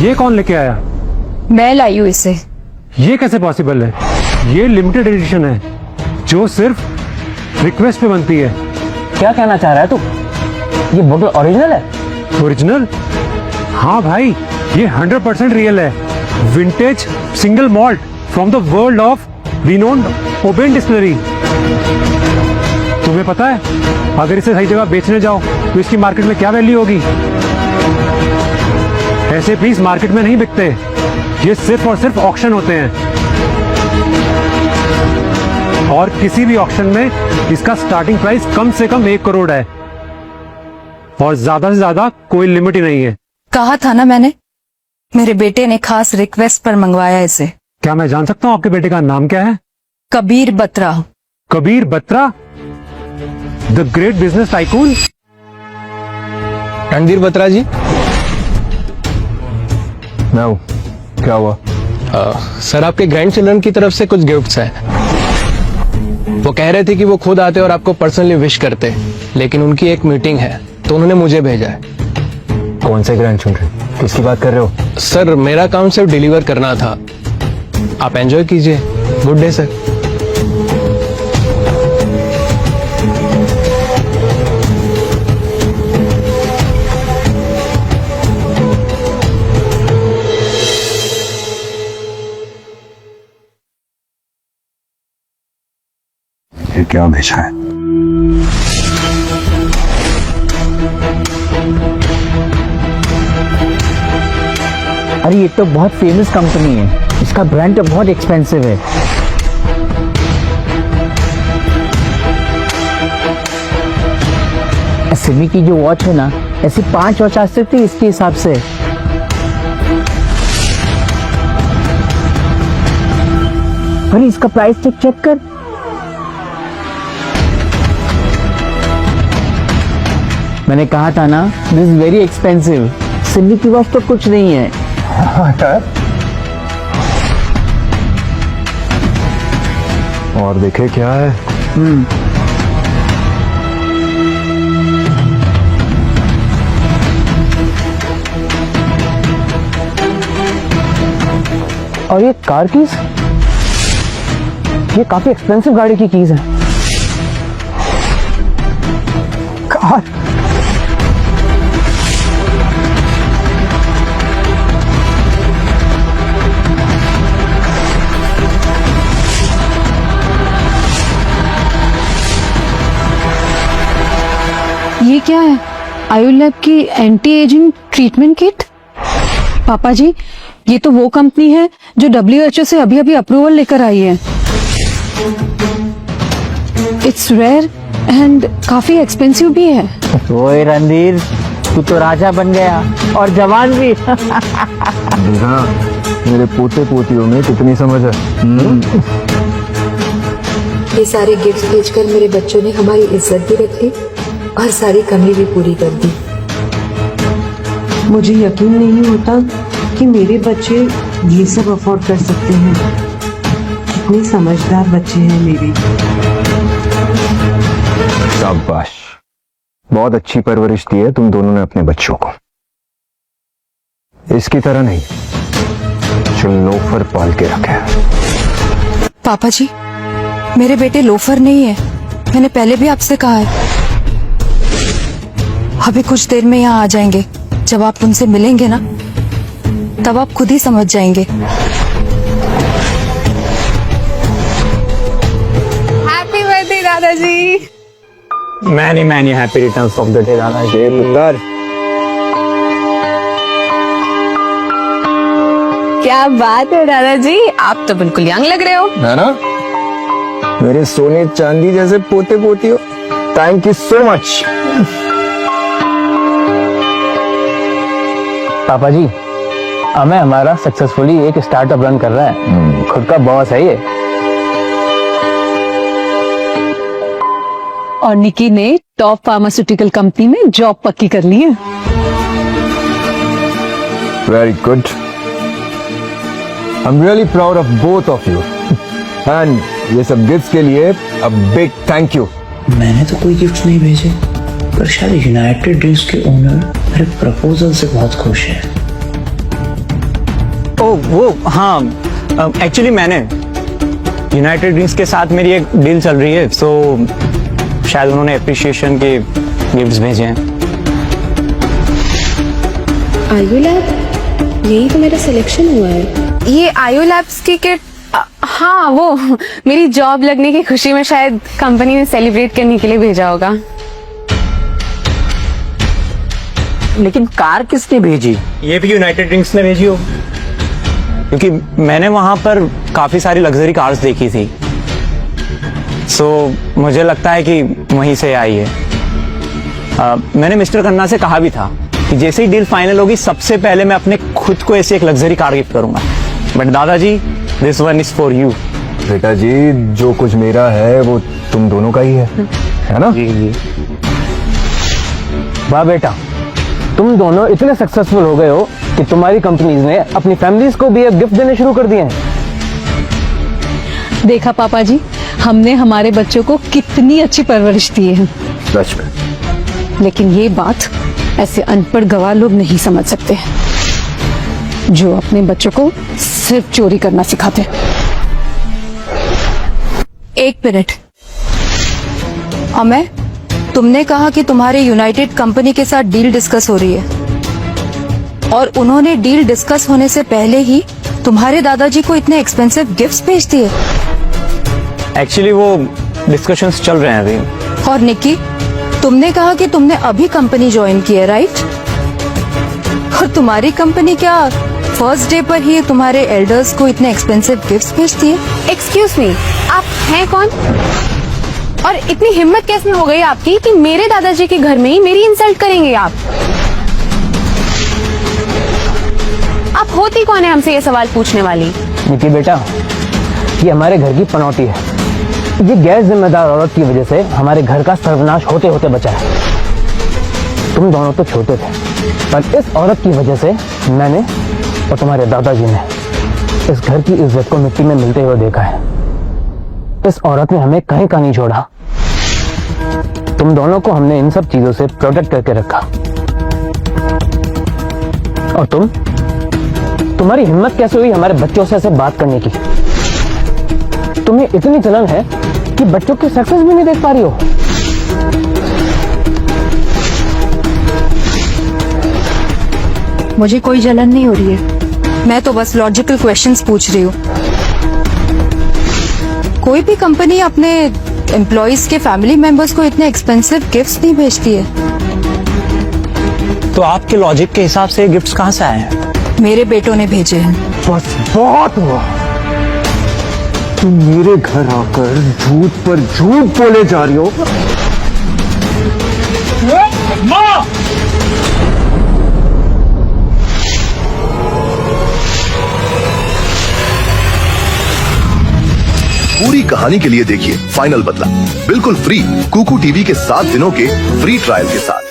ये कौन लेके आया? मैं लाई हूँ इसे। ये कैसे पॉसिबल है? ये लिमिटेड एडिशन है जो सिर्फ रिक्वेस्ट पे बनती है। क्या कहना चाह रहा है तू? ये बोतल ओरिजिनल है? ओरिजिनल? हाँ भाई, ये 100% रियल है। Vintage single malt from the world of renowned Oban distillery. तुम्हें पता है अगर इसे सही जगह बेचने जाओ तो इसकी मार्केट में क्या वैल्यू होगी? ऐसे पीस मार्केट में नहीं बिकते, ये सिर्फ और सिर्फ ऑक्शन होते हैं, और किसी भी ऑक्शन में इसका स्टार्टिंग प्राइस कम से कम 1 करोड़ है, और ज्यादा से ज्यादा कोई लिमिट ही नहीं है। कहा था ना मैंने, मेरे बेटे ने खास रिक्वेस्ट पर मंगवाया इसे। क्या मैं जान सकता हूँ आपके बेटे का नाम क्या है? Kabir Batra. Kabir Batra, the great business tycoon. Randhir Batra ji, मैं हूँ। क्या हुआ? सर, आपके ग्रैंड चिल्ड्रन की तरफ से कुछ गिफ्ट्स हैं। वो कह रहे थे कि वो खुद आते और आपको पर्सनली विश करते, लेकिन उनकी एक मीटिंग है तो उन्होंने मुझे भेजा है। कौन से ग्रैंड चिल्ड्रन? किसकी बात कर रहे हो? सर, मेरा काम सिर्फ डिलीवर करना था। आप एंजॉय कीजिए। Good day sir. ये क्या भेजा है? अरे ये तो बहुत फेमस कंपनी है, इसका ब्रांड तो बहुत एक्सपेंसिव है। सिमी की जो वॉच है ना, ऐसी 5 वॉच आ सकती है इसके हिसाब से। अरे इसका प्राइस टैग चेक कर। मैंने कहा था ना, this is very expensive. Simi की वॉच तो कुछ नहीं है। और देखे क्या है? और ये कार कीज, ये काफी एक्सपेंसिव गाड़ी की कीज है। कार? ये क्या है? आयुलैब की एंटी एजिंग ट्रीटमेंट किट। पापा जी, ये तो वो कंपनी है जो WHO से अभी अभी अप्रूवल लेकर आई है। इट्स रेयर एंड काफी एक्सपेंसिव भी है। ओए रणधीर, तू तो राजा बन गया और जवान भी। देखा मेरे पोते पोतियों में कितनी समझ है। ये सारे गिफ्ट भेजकर मेरे बच्चों ने हमारी इज्जत भी रख ली और सारी कमी भी पूरी कर दी। मुझे यकीन नहीं होता कि मेरे बच्चे ये सब अफोर्ड कर सकते हैं। कितने समझदार बच्चे हैं मेरे। शाबाश, बहुत अच्छी परवरिश दी है तुम दोनों ने अपने बच्चों को। इसकी तरह नहीं जो लोफर पाल के रखे हैं। पापा जी, मेरे बेटे लोफर नहीं है, मैंने पहले भी आपसे कहा है। अभी कुछ देर में यहाँ आ जाएंगे। जब आप उनसे मिलेंगे ना, तब आप खुद ही समझ जाएंगे। हैप्पी बर्थडे दादाजी। Many happy returns of the day दादाजी। पुत्र, क्या बात है दादाजी, आप तो बिल्कुल यंग लग रहे हो। है ना? मेरे सोने चांदी जैसे पोते पोती हो। Thank you so much. पापा जी, हमें हमारा सक्सेसफुली एक स्टार्टअप रन कर रहा है। खुद का बॉस है ये। और निकी ने टॉप फार्मास्यूटिकल कंपनी में जॉब पक्की कर ली है। Very good. I am really proud of both of you. And ये सब गिफ्ट्स के लिए अ बिग थैंक यू। मैंने तो कोई गिफ्ट नहीं भेजे, पर शायद यूनाइटेड ड्रिंक्स के ओनर मेरे प्रपोजल से बहुत खुश है। ओ वो हाँ, एक्चुअली मैंने यूनाइटेड ड्रिंक्स के साथ मेरी एक डील चल रही है, सो शायद उन्होंने अप्रिशिएशन के गिफ्ट्स भेजे हैं। आयु लैब, यही तो मेरा सिलेक्शन हुआ है। ये आयु लैब्स की किट, हाँ वो मेरी जॉब लगने की खुशी में शायद कंपनी ने सेलिब्रेट करने के लिए भेजा होगा। लेकिन कार किसने भेजी? ये भी यूनाइटेड ड्रिंक्स ने भेजी हो, क्योंकि मैंने वहां पर काफी सारी लग्जरी कार्स देखी थी, सो मुझे लगता है कि वहीं से आई है। मैंने मिस्टर खन्ना से कहा भी था कि जैसे ही डील फाइनल होगी सबसे पहले मैं अपने खुद को ऐसी एक लग्जरी कार गिफ्ट करूंगा, बट दादाजी this one is for you. बेटा जी, जो कुछ मेरा है वो तुम दोनों का ही है ना? जी जी। वाह बेटा, तुम दोनों इतने सक्सेसफुल हो गए हो कि तुम्हारी कंपनीज ने अपनी फैमिलीज को भी अब गिफ्ट देने शुरू कर दिए हैं। देखा पापा जी, हमने हमारे बच्चों को कितनी अच्छी परवरिश दी है। सच में। लेकिन ये बात ऐसे अनपढ़ गवार लोग नहीं समझ सकते, जो अपने बच्चों को सिर्फ चोरी करना सिखाते। एक मिनट, अमय, तुमने कहा कि तुम्हारे यूनाइटेड कंपनी के साथ डील डिस्कस हो रही है, और उन्होंने डील डिस्कस होने से पहले ही तुम्हारे दादाजी को इतने एक्सपेंसिव गिफ्ट्स भेज दिए। एक्चुअली वो डिस्कशंस चल रहे हैं अभी। और निक्की, तुमने कहा कि तुमने अभी कंपनी ज्वाइन की है, राइट? और तुम्हारी कंपनी क्या फर्स्ट डे पर ही तुम्हारे एल्डर्स को इतने एक्सपेंसिव गिफ्ट्स भेजती है? एक्सक्यूज मी, आप हैं कौन? और इतनी हिम्मत कैसे हो गई आपकी कि मेरे दादाजी के घर में ही मेरी इंसल्ट करेंगे आप? आप होती कौन है हमसे ये सवाल पूछने वाली? निकी बेटा, ये हमारे घर की पनौती है। ये गैर जिम्मेदार औरत की वजह से हमारे घर का सर्वनाश होते होते बचा है। तुम दोनों तो छोटे थे, पर इस औरत की वजह से मैंने और तुम्हारे दादाजी ने इस घर की इज्जत को मिट्टी में मिलते हुए देखा है। इस औरत ने हमें कहीं का नहीं छोड़ा। तुम दोनों को हमने इन सब चीजों से प्रोटेक्ट करके रखा, और तुम्हारी हिम्मत कैसे हुई हमारे बच्चों से ऐसे बात करने की? तुम्हें इतनी जलन है कि बच्चों की सक्सेस भी नहीं देख पा रही हो। मुझे कोई जलन नहीं हो रही है, मैं तो बस लॉजिकल क्वेश्चंस पूछ रही हूँ। कोई भी कंपनी अपने एम्प्लॉइज के फैमिली मेंबर्स को इतने एक्सपेंसिव गिफ्ट्स नहीं भेजती है। तो आपके लॉजिक के हिसाब से गिफ्ट्स कहाँ से आए हैं? मेरे बेटों ने भेजे हैं। बस बहुत हुआ, तुम मेरे घर आकर झूठ पर झूठ बोले जा रही हो। पूरी कहानी के लिए देखिए फाइनल बदला, बिल्कुल फ्री, कुकू टीवी के 7 दिनों के फ्री ट्रायल के साथ।